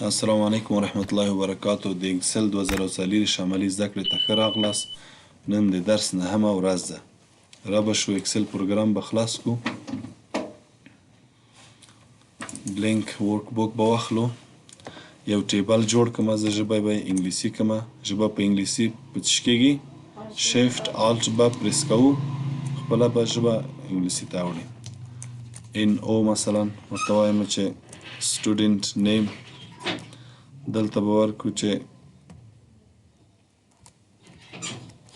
السلام علیکم ورحمت الله وبرکاتو. د اکسل 2040 عملي زده کړې ته ښه راغلاست. نن د درس نهمه ورځ ده. را به شو اکسل پروګرام به خلاص کو. بلینک ورک بوک به واخلو. یو ټیبل جوړ کړم. زه ژبه به انګلیسي کړم. ژبه په انګلیسي په څه کېږي؟ شیفټ آلټ به پریس کوو، خپله به ژبه انګلیسي ته اوړي. ان او مثلا ورته وایم چې سټوډنټ نیم، دلته به ورکړو چې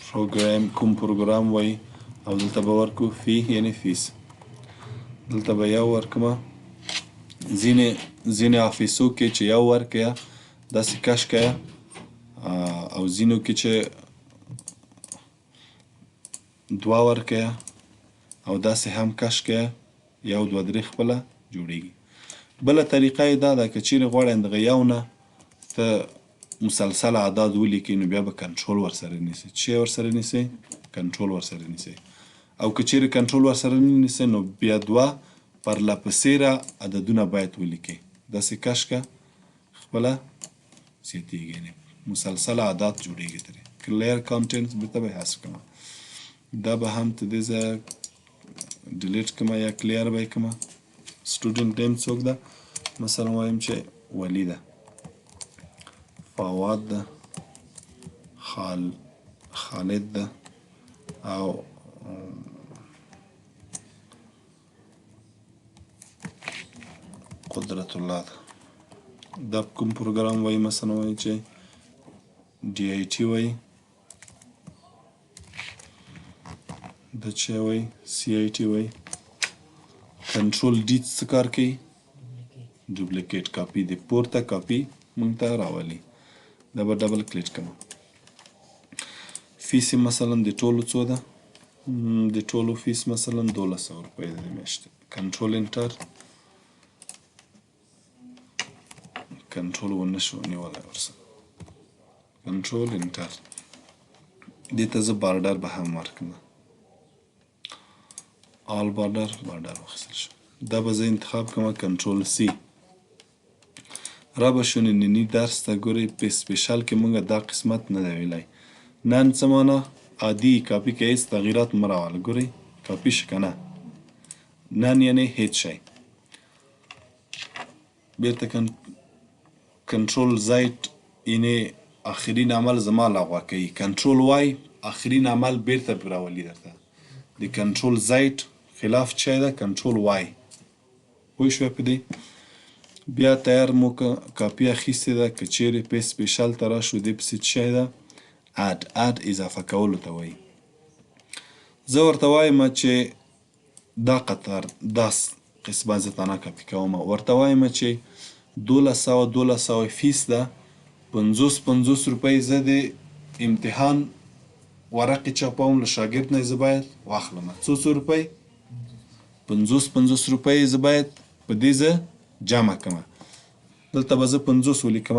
پروګرام کوم پروګرام وایي، او دلته به ورکړو فی یعنې فیس. دلته به یو ورکړمه. ځینې آفیسو کې چې یو ورکړه داسې کش کړه، او ځینو کې چې دوه ورکړه او داسې هم کش کړه، یو دوه درې خپله جوړیږي. بله طریقه یې دا ده که چیرې غواړئ دغه یو نه ته مسلسل اعداد ولیکئ، نو بیا به کنټرول ورسره نیسئ. څه ورسره نیسئ؟ کنټرول ورسره نیسئ. او که چیرې کنټرول ورسره نه نیسئ، نو بیا دوه پرله پسې عددونه باید ولیکئ. داسې کش که خپله زیاتیږي، یعنې مسلسل اعداد جوړیږي ترې. کلیر کانټینټ بېرته به یې حذف کړمه. دا به هم ته دې ځایه ډیلیټ کړمه یا کلیر به یې کړمه. سټوډنټ نیم څوک ده؟ مثلا وایم چې ولی ده، فواد ده، خالد ده، او قدرت الله ده. دا کوم پروګرام وایي؟ مثلا وایي چې ډي آی ټي وایي، د چې وایي سی آی ټي وایي. کنټرول ډي څه کار کوي؟ ډوپلیکیټ کاپي دی، پورته کاپي مونږ ته راولي. دا به ډبل کلیک کړم. فیس مثلا د ټولو څو ده؟ د ټولو فیس مثلا 1200 روپۍ ده د میاشتې. کنټرول انټر. کنټرول ونه شو نیولی ورسره. کنټرول انټر. دې ته زه بارډر به هم ورکړم. آل بارډر واخیستل شو. دا به زه انتخاب کړم کنټرول سی. را به شو ننني درس ته ګورئ. په سپیشل کې مونږ دا قسمت نه دی ویلی. نن څه معنا؟ عادي کاپي کې هېڅ تغییرات مه راوله. ګورئ کاپي شه که نه. نن یعنې هېڅ شی. بېرته کنټرول زیډ یعنې آخرین عمل زما لغوه کوي. کنټرول وای آخرین عمل بېرته راولي درته. د کنټرول زیډ خلاف چی ده؟ کنټرول وای. پوه شوی په دې؟ بیا تیار مو که کاپي اخیستې ده. که چیرې په سپیشل ته راشو، دې پسې څه شی ده؟ اډ اضافه کولو ته وایي. زه ورته وایم چې دا قطر دا قسمه زه تانه کاپي کوم. ورته وایم چې 1200 فیس ده، 50 روپۍ زه د امتحان ورقې چاپوم، له شاګرد نه زه باید واخلم. څو روپۍ؟ 50 روپۍ زه باید په دې زه جمع کړم. دلته به زه 50 ولیکم.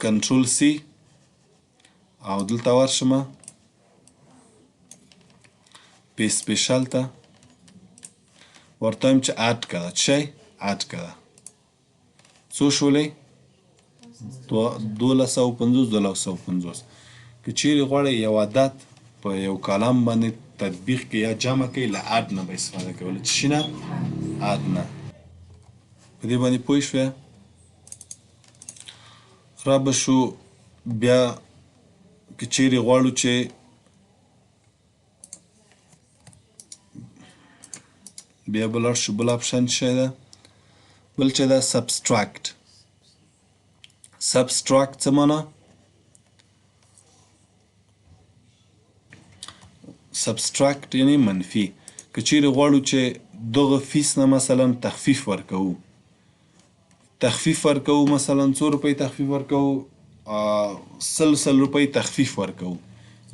کنټرول سی او دلته ورشم په سپیشل ته. ورته وایم چې اډ کړه. څه شی؟ اډ کړه. څو شولې؟ 1250. که چیرې غواړئ یو عدد په یو کالم باندې تطبیق کې یا جمع کوي، له اډ نه به استفاده کوئ. له څه شي نه؟ اډ نه. په دې باندې پوه شوې؟ را به شو بیا که چیرې غواړو چې بیا به لاړ شو. بل اپشن څه شی ده؟ بل چې ده سبستراکټ. سبستراکټ څه معنا؟ سبستراکټ یعنې منفي. که چیرې غواړو چې دغه فیس نه مثلا تخفیف ورکوو، مثلا څو روپۍ تخفیف ورکوو؟ 100 روپۍ تخفیف ورکوو.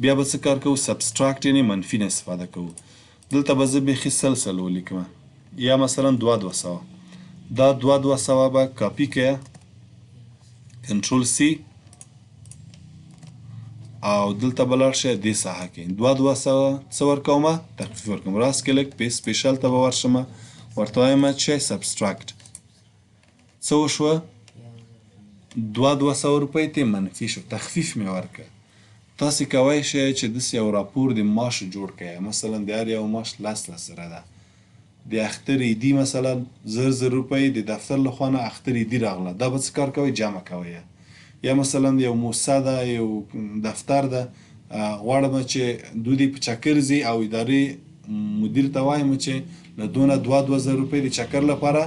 بیا به څه کار کوو؟ سبستراکټ یعنې منفي نه استفاده کوو. دلته به زه بیخي 100 ولیکم، یا مثلا 200. دا 200 به کاپي کړه. کنټرول سی او دلته به لاړ شئ دې ساحه کې 2200 څه ورکومه؟ تخفیف ورکوم. راست کلیک په سپیشل ته به ورشم. ورته وایم چې سبستراکټ څه وشوه 200 روپۍ ته منفي شو تخفیف مې ورکړه. تاسې کولی شئ چې داسې یو راپور د معاش جوړ کړئ. مثلا د هر یو معاش 10 زره ده. د اختر عیدي مثلا 1000 روپۍ د دفتر له خوا نه اختر عیدي راغله. دا به څه کار کوئ؟ جمع کوئ. یا مثلا یو موسسه ده، یو دفتر ده، غواړم چې دوی دې په چکر ځي او ادارې مدیر ته وایم چې له دونه 2000 روپۍ د چکر لپاره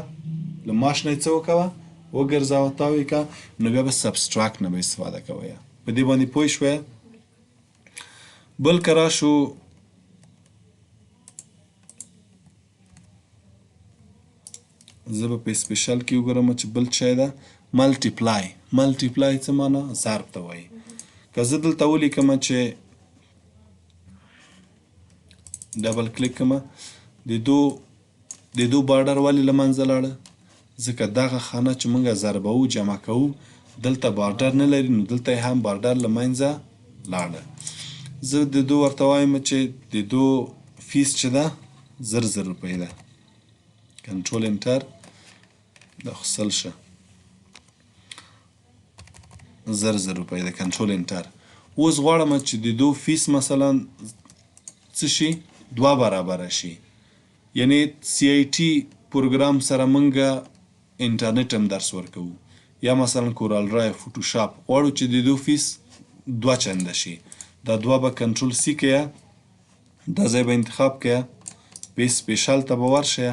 له معاش نه یې څه وکوه؟ وګرځوه، تاو یې کړه. نو بیا به سبستراکټ نه به استفاده کوئ. په دې باندې پوه شوئ؟ بل که راشو زه به په سپیشل کې وګورم چې بل شی ده ملټیپلای. ملټیپلای څه معنا؟ ضرب ته وایي. که زه دلته ولیکم چې ډبل کلیک کړم د دو بارډر ولې له منځه لاړه؟ ځکه دغه خانه چې موږ ضربوو جمع کوو دلته بارډر نه لري، نو دلته هم بارډر له منځه لاړه. زه د دو ورته وایم چې د دو فیس چې ده 1000 روپۍ ده. کنټرول انټر دا خو سل شه 1000 روپۍ ده. کنټرول انټر. اوس غواړم چې د دو فیس مثلا څه شي؟ 2 برابره شي. یعنی سی آی ټي پروګرام سره موږ انټرنیټ هم درس ورکوو، یا مثلا کورال ډرایو، فوټوشاپ. غواړو چې د دو فیس 2 چنده شي. دا 2 به کنټرول سی کړئ، دا ځای به انتخاب کړئ، په سپیشل ته به ورشئ،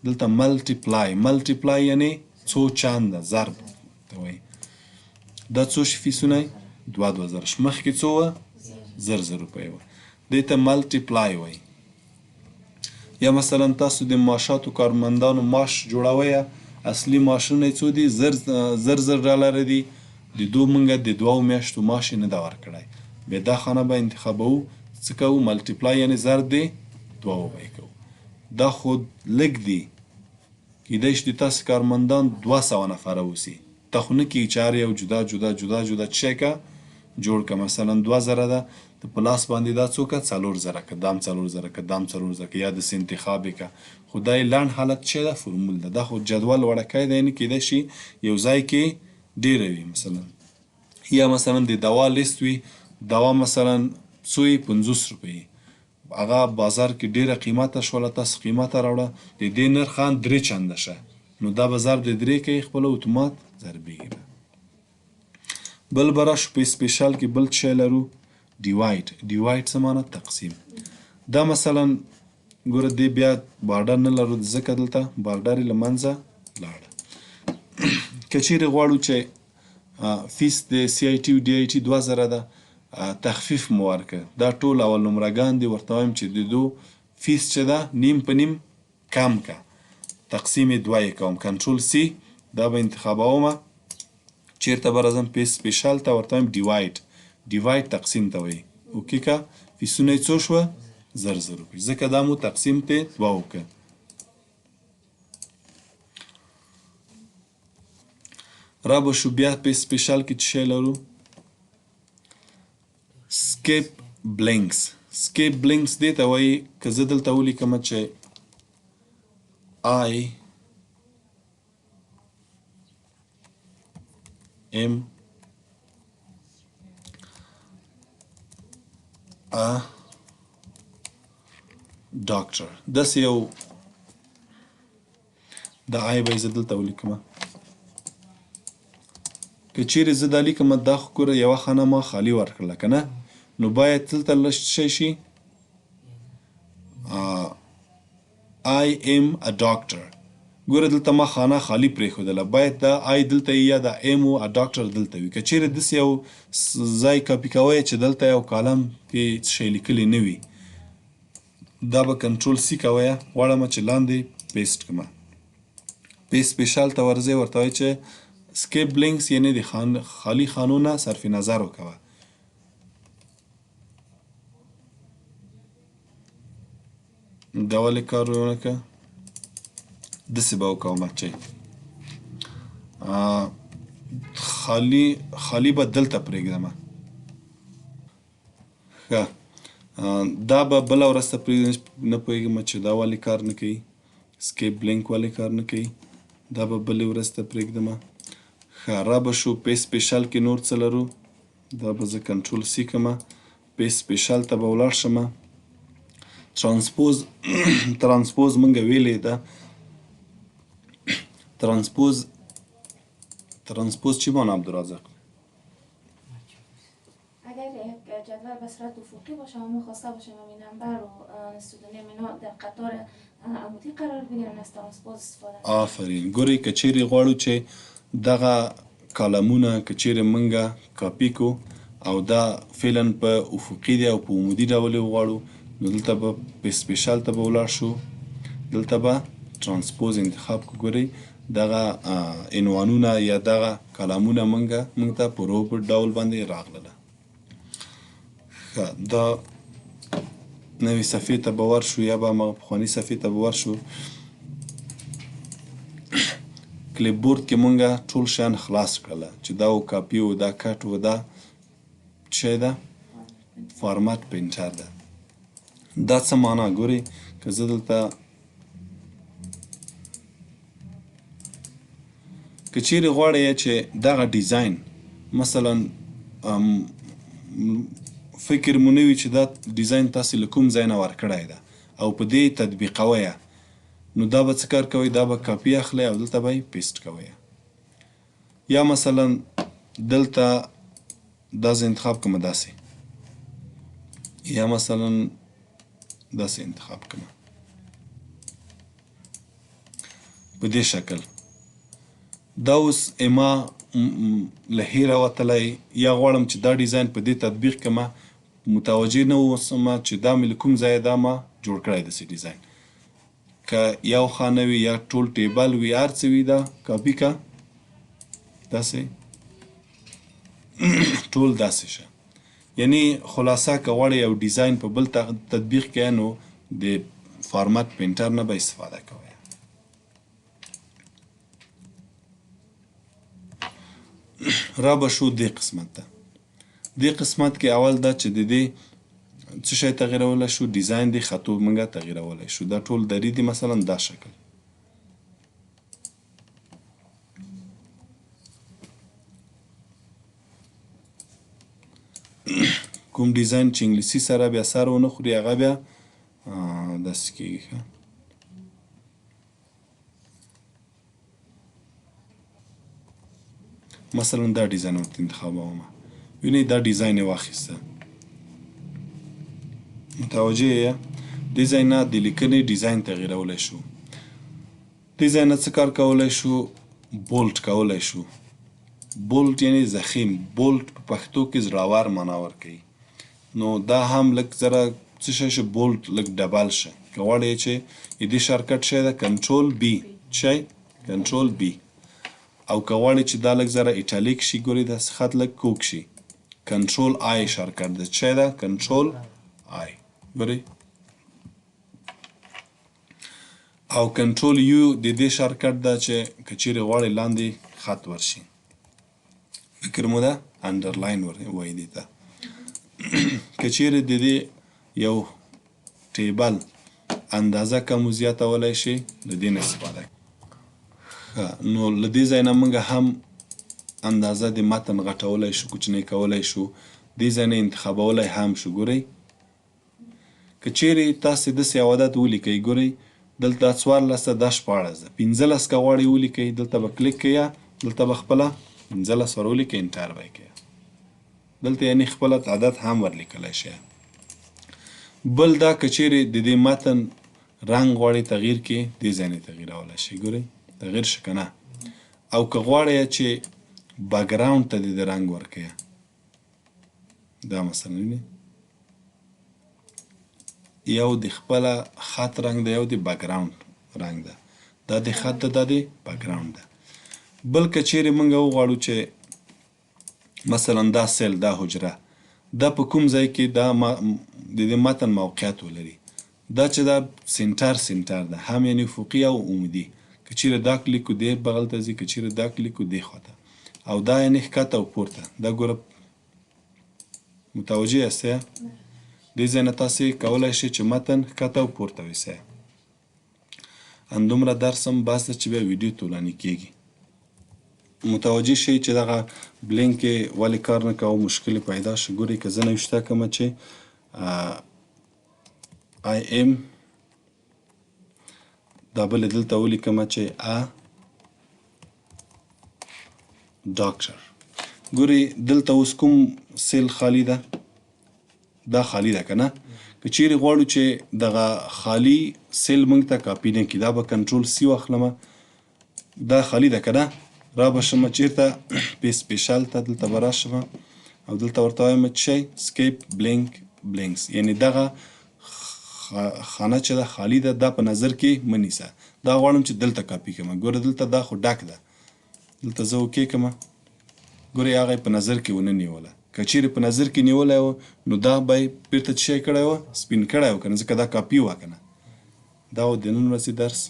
دلته ملټیپلای. ملټیپلای یعنی څو چنده، ضرب ته وایي. دا څو شي فیسونه؟ 2000. مخکې څو وه؟ 1000 روپۍ وه. دې ته ملټیپلای وایي. یا مثلا تاسو د معاشاتو کارمندانو معاش جوړوئ، اصلي معاشونه یې څو دي؟ 1000 ډالره دي. د دو موږ د 2 میاشتو معاش یې نه ده ورکړی. بیا دا خانه به انتخابوو، څه کوو؟ ملټیپلای یعنې ضرب د 2 به یې کوو. دا خو لږ دي، کیدای شي د تاسې کارمندان 200 نفره اوسي. ته خو نه کیږي چې هر یو جدا جدا جدا جدا څه شی که جوړ که. مثلا 2000 ده، ته په لاس باندې دا څو که 4000 که، دام 4000 که، دام 4000 که، یا داسې انتخاب یې که. خو دا یې لنډ حالت څه ده؟ فرمول ده. دا خو جدول وړکی دی، یعنې کیدای شي یو ځای کې ډېره وي. مثلا یا مثلا د دوا لیست وي، دوا مثلا څو یې 50 روپۍ، هغه بازار کې ډېره قیمته شوله، تاسو قیمته راوړه، د دې نرخ هم 3 چنده شه، نو دا به ضرب د 3 کوي، خپله اتومات ضربېږي. بل به راشو په سپیشل کې بل شی لرو ډیوایډ. ډیوایډ څه معنا؟ تقسیم. دا مثلا ګوره دې بیا بارډر نه لرو ځکه دلته بارډر یې له منځه لاړه. که چیرې غواړو چې فیس د سی آی ټي او ډي آی ټي 2000 ده، تخفیف مو ورکړه. دا ټول اول نمرګان دي. ورته وایم چې د دو فیس چې ده نیم په نیم کم که، تقسیم یې 2 یې کوم. کنټرول سی، دا به انتخابومه. چیرته به راځم؟ په سپیشل ته ورته وایم ډیوایډ. ډیوایډ تقسیم ته وایي. اوکې که فیسونه یې څو شوه؟ 1000 روپۍ. ځکه دا مو تقسیم ته 2 وکړه. را به شو بیا په سپیشل کې څه شی لرو؟ سکیپ بلینکس. سکیپ بلینکس دې ته وایي که زه دلته ولیکم چې I am a doctor. داسې یو د آی به یې زه دلته ولیکم. که چیرې زه دا لیکم، دا خو ګوره یوه خانه ما خالي ورکړله که نه، نو باید دلته لږ شی شي I am a doctor. ګوره دلته ما خانه خالي پرېښودله، باید دا آی دلته یا دا ام او a doctor دلته وي. که چیرې داسې یو ځای کاپي کوئ چې دلته یو کالم پې څه شی لیکلی نه وي، دا به کنټرول سی کوئ. غواړم چې لاندې پیسټ کړم. په سپیشل ته ورځئ، ورته وایي چې سکیپ بلینکس یعنې د خالي خانو نه صرف نظر وکوه. دا ولې کار ونه که؟ داسې به وکوم چې خالي به دلته پرېږدم. ښه، دا به بله ورځ ته پرېږدم. نه پوهېږم چې دا ولې کار نه کوي. اسکیپ بلینک ولې کار نه کوي دا به بلې ورځ ته پرېږدمه ښه را به شو پی سپیشل کې نور څه لرو دا به زه کنټرول سی کړمه پی سپیشل ته به ولاړ شمه ترانسپوز ترانسپوز مونږ ویلې ده ترانسپوز چی معنی عبدالرازق اگر یک جدول به صورت افقی باشه و ما خواسته باشیم این نمبر و سودونیم اینا در قطار عمودی قرار بگیرن از ترانسپوز استفاده آفرین ګورئ که چیرې غواړو چې دغه کالمونه که چیرې مونږه کاپي کو او دا فعلا په افقي دی او په عمودي ډول یې وغواړو نو دلته به په سپیشل ته به ولاړ شو دلته به ترانسپوز انتخاب کو ګورئ دغه عنوانونه یا دغه کلامونه مونږ ته په روبوټ ډول باندې راغلله ښه دا نوې صفحې ته به ورشو یا به همغه پخواني صفحې ته به ورشو کلیپ بورډ کې مونږ ټول شیان خلاص کړله چې دا و کاپي و دا کټ و دا څه ده فارمات پرنټر ده دا څه معنا ګورئ که زه دلته که چیرې غواړئ چې دغه ډیزاین مثلا فکر مو نه وي چې دا ډیزاین تاسې له کوم ځای نه ورکړی ده او په دې تطبیقوئ نو دا به څه کار کوئ دا به کاپي اخلئ او دلته به یې پیسټ کوئ یا مثلا دلته دا زه انتخاب کړم داسې یا مثلا داسې انتخاب کړم په دې شکل دا اوس اما له هیره وتلی یا غواړم چې دا ډیزاین په دې تطبیق کړمه متوجه نه اوسم چې دا مې له کوم ځایه دا ما جوړ کړی داسې ډیزاین که یو خانه وي یا ټول ټیبل وي هر څه وي دا کاپي که داسې ټول داسې شه یعنی خلاصه که غواړئ یو ډیزاین په بل تطبیق کړئ نو د فارمات پرنټر نه به استفاده کوئ را به شو دې قسمت ته دې قسمت کې اول دا چې د دې څه شی تغیرولی شو ډیزاین دې خطو موږ تغیرولی شو دا ټول دري دي مثلا دا شکل کوم ډیزاین چې انګلیسي سره بیا سر ونه خوري هغه بیا داسې کېږي ښه مثلا دا ډیزاین ورته انتخابومه وینئ دا ډیزاین یې واخیسته متوجه یې دې ځای نه د لیکنې ډیزاین تغیرولی شو دې ځای نه څه کار کولی شو بولټ کولی شو بولټ یعنی زخیم بولټ په پښتو کې زړور معنا ورکوي نو دا هم لږ ذره څه شی شه بولټ لږ ډبل شه که غواړئ چې دې شارکټ شی ده کنټرول بي شی کنټرول بي او که غواړئ چې دا لږ ذره ایټالیک شي ګورئ داسې خط لږ کوږ شي کنټرول آی شارکټ ده څه ده کنټرول آی ګورئ او کنټرول یو د دې شارکټ ده چې که چیرې غواړئ لاندې خط ورشي فکر مو ده انډرلاین وایي دې ته که چیرې د دې یو ټیبل اندازه کم و زیاتولی شي له دې نه استفاده نو له دې ځای نه موږ هم اندازه د متن غټولی شو کوچنی کولی شو دې ځای نه انتخابولی هم شو ګورئ که چیرې تاسې داسې یو عدد ولیکئ ګورئ دلته 14 ده دا 14 ده 15 که غواړئ ولیکئ دلته به کلیک کړئ دلته به خپله 15 ور ولیکئ انټر به یې کړئ دلته یعنې خپله عدد هم ورلیکلی شئ بل دا که چیرې د دې متن رنګ غواړئ تغییر کړئ دې ځای نه تغییرولی شئ ګورئ تغییر شه که نه او که غواړئ چې بکګراوند ته دې رنګ ورکړئ دا مثلا وینئ یو د خپله خط رنګ ده یو د بکګراوند رنګ ده دا د خط ده دا د بکګراوند ده بل که چیرې موږ وغواړو چې مثلا دا سیل دا حجره دا په کوم ځای کې دا د دې متن موقعیت ولري دا چې دا سنټر ده هم یعنې افقي او عمودي که چیرې دا کلیک کو دې بغل ته ځي که چیرې دا کلیک کو دې خواته او دا یعنې ښکته او پورته دا ګوره متوجه یاستئ دې ځای نه تاسې کولی شئ چې متن ښکته او پورته ویسئ همدومره درس هم بس ده چې بیا ویډیو طولاني کېږي. متوجه شئ چې دغه بلینک یې ولې کار نه کوه، مشکل پیدا شو. ګورئ که زه نوشته کړمه چې I am، دا بله دلته ولیکمه چې a doctor. ګورئ دلته اوس کوم سیل خالی ده؟ دا خالی ده که نه؟ که چیرې غواړو چې دغه خالی سیل موږ ته کاپي نه کړي، دا به کنټرول سی واخلمه، دا خالی ده که نه؟ را به شمه چیرته په سپیشل ته، دلته به راشمه او دلته ورته وایم چې شی سکیپ بلینک بلینکس، یعنې دغه خانه چې ده خالی ده، دا په نظر کې مه نیسه. دا غواړم چې دلته کاپي کړمه. ګوره دلته دا خو ډک ده، دلته زه اوکې کړمه. ګورئ هغه یې په نظر کې ونه نیوله. که چیرې په نظر کې نیولی و نو دا به یې بېرته څه شی کړی و؟ سپین کړی و که نه، ځکه دا کاپي وه که نه. دا و د نن ورځې درس.